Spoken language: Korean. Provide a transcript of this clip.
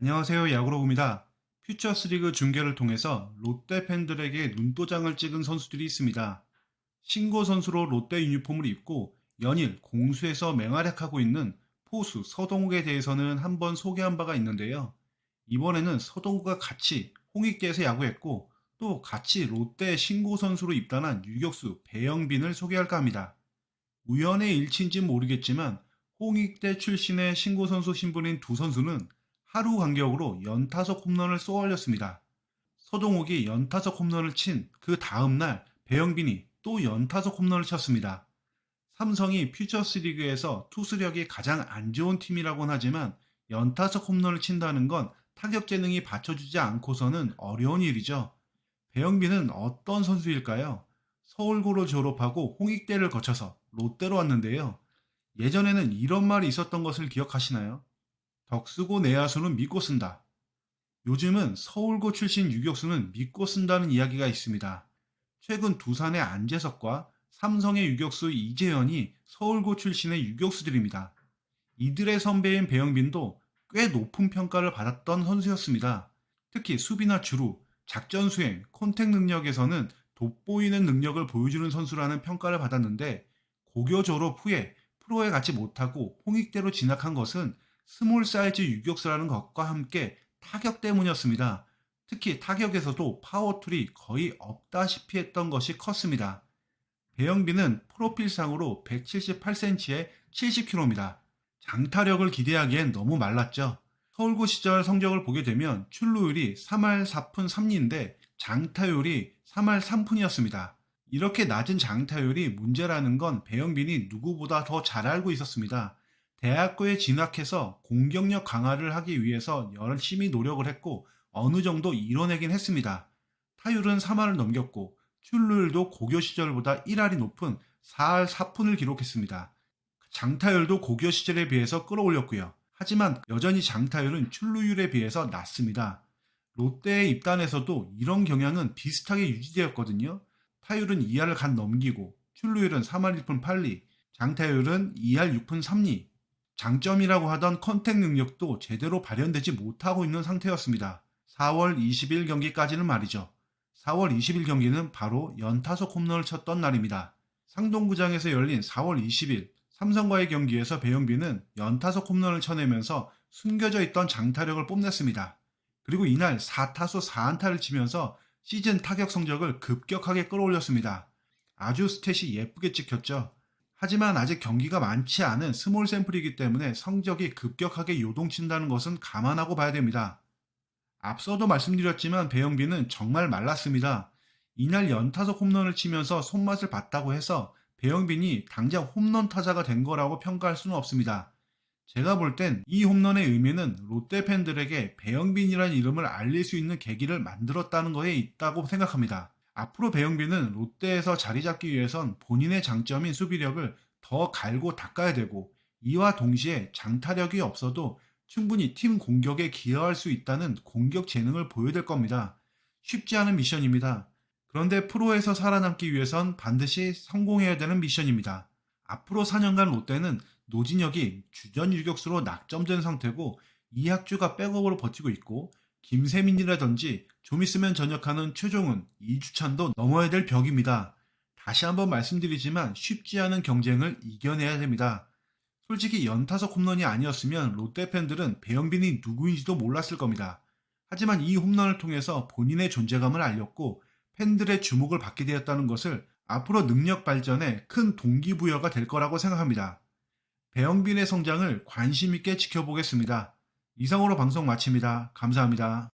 안녕하세요. 야구로구입니다. 퓨처스리그 중계를 통해서 롯데 팬들에게 눈도장을 찍은 선수들이 있습니다. 신고 선수로 롯데 유니폼을 입고 연일 공수에서 맹활약하고 있는 포수 서동욱에 대해서는 한번 소개한 바가 있는데요. 이번에는 서동욱과 같이 홍익대에서 야구했고 또 같이 롯데 신고 선수로 입단한 유격수 배영빈을 소개할까 합니다. 우연의 일치인지 모르겠지만 홍익대 출신의 신고 선수 신분인 두 선수는 하루 간격으로 연타석 홈런을 쏘아올렸습니다. 서동욱이 연타석 홈런을 친 그 다음날 배영빈이 또 연타석 홈런을 쳤습니다. 삼성이 퓨처스리그에서 투수력이 가장 안 좋은 팀이라고는 하지만 연타석 홈런을 친다는 건 타격 재능이 받쳐주지 않고서는 어려운 일이죠. 배영빈은 어떤 선수일까요? 서울고를 졸업하고 홍익대를 거쳐서 롯데로 왔는데요. 예전에는 이런 말이 있었던 것을 기억하시나요? 덕 쓰고 내야수는 믿고 쓴다. 요즘은 서울고 출신 유격수는 믿고 쓴다는 이야기가 있습니다. 최근 두산의 안재석과 삼성의 유격수 이재현이 서울고 출신의 유격수들입니다. 이들의 선배인 배영빈도 꽤 높은 평가를 받았던 선수였습니다. 특히 수비나 주루, 작전 수행, 컨택 능력에서는 돋보이는 능력을 보여주는 선수라는 평가를 받았는데 고교 졸업 후에 프로에 가지 못하고 홍익대로 진학한 것은 스몰 사이즈 유격수라는 것과 함께 타격 때문이었습니다. 특히 타격에서도 파워툴이 거의 없다시피 했던 것이 컸습니다. 배영빈은 프로필상으로 178cm에 70kg입니다. 장타력을 기대하기엔 너무 말랐죠. 서울고 시절 성적을 보게 되면 출루율이 3할 4푼 3리인데 장타율이 3할 3푼이었습니다. 이렇게 낮은 장타율이 문제라는 건 배영빈이 누구보다 더 잘 알고 있었습니다. 대학교에 진학해서 공격력 강화를 하기 위해서 열심히 노력을 했고 어느 정도 이뤄내긴 했습니다. 타율은 3할을 넘겼고 출루율도 고교 시절보다 1할이 높은 4할 4푼을 기록했습니다. 장타율도 고교 시절에 비해서 끌어올렸고요. 하지만 여전히 장타율은 출루율에 비해서 낮습니다. 롯데에 입단해서도 이런 경향은 비슷하게 유지되었거든요. 타율은 2할을 간 넘기고 출루율은 3할 1푼 8리, 장타율은 2할 6푼 3리. 장점이라고 하던 컨택 능력도 제대로 발현되지 못하고 있는 상태였습니다. 4월 20일 경기까지는 말이죠. 4월 20일 경기는 바로 연타석 홈런을 쳤던 날입니다. 상동구장에서 열린 4월 20일 삼성과의 경기에서 배영빈은 연타석 홈런을 쳐내면서 숨겨져 있던 장타력을 뽐냈습니다. 그리고 이날 4타수 4안타를 치면서 시즌 타격 성적을 급격하게 끌어올렸습니다. 아주 스탯이 예쁘게 찍혔죠. 하지만 아직 경기가 많지 않은 스몰 샘플이기 때문에 성적이 급격하게 요동친다는 것은 감안하고 봐야 됩니다. 앞서도 말씀드렸지만 배영빈은 정말 말랐습니다. 이날 연타석 홈런을 치면서 손맛을 봤다고 해서 배영빈이 당장 홈런 타자가 된 거라고 평가할 수는 없습니다. 제가 볼 땐 이 홈런의 의미는 롯데 팬들에게 배영빈이라는 이름을 알릴 수 있는 계기를 만들었다는 거에 있다고 생각합니다. 앞으로 배영빈은 롯데에서 자리 잡기 위해선 본인의 장점인 수비력을 더 갈고 닦아야 되고 이와 동시에 장타력이 없어도 충분히 팀 공격에 기여할 수 있다는 공격 재능을 보여야 될 겁니다. 쉽지 않은 미션입니다. 그런데 프로에서 살아남기 위해선 반드시 성공해야 되는 미션입니다. 앞으로 4년간 롯데는 노진혁이 주전 유격수로 낙점된 상태고 이학주가 백업으로 버티고 있고 김세민이라든지 좀 있으면 전역하는 최종훈, 이주찬도 넘어야 될 벽입니다. 다시 한번 말씀드리지만 쉽지 않은 경쟁을 이겨내야 됩니다. 솔직히 연타석 홈런이 아니었으면 롯데 팬들은 배영빈이 누구인지도 몰랐을 겁니다. 하지만 이 홈런을 통해서 본인의 존재감을 알렸고 팬들의 주목을 받게 되었다는 것을 앞으로 능력 발전에 큰 동기부여가 될 거라고 생각합니다. 배영빈의 성장을 관심 있게 지켜보겠습니다. 이상으로 방송 마칩니다. 감사합니다.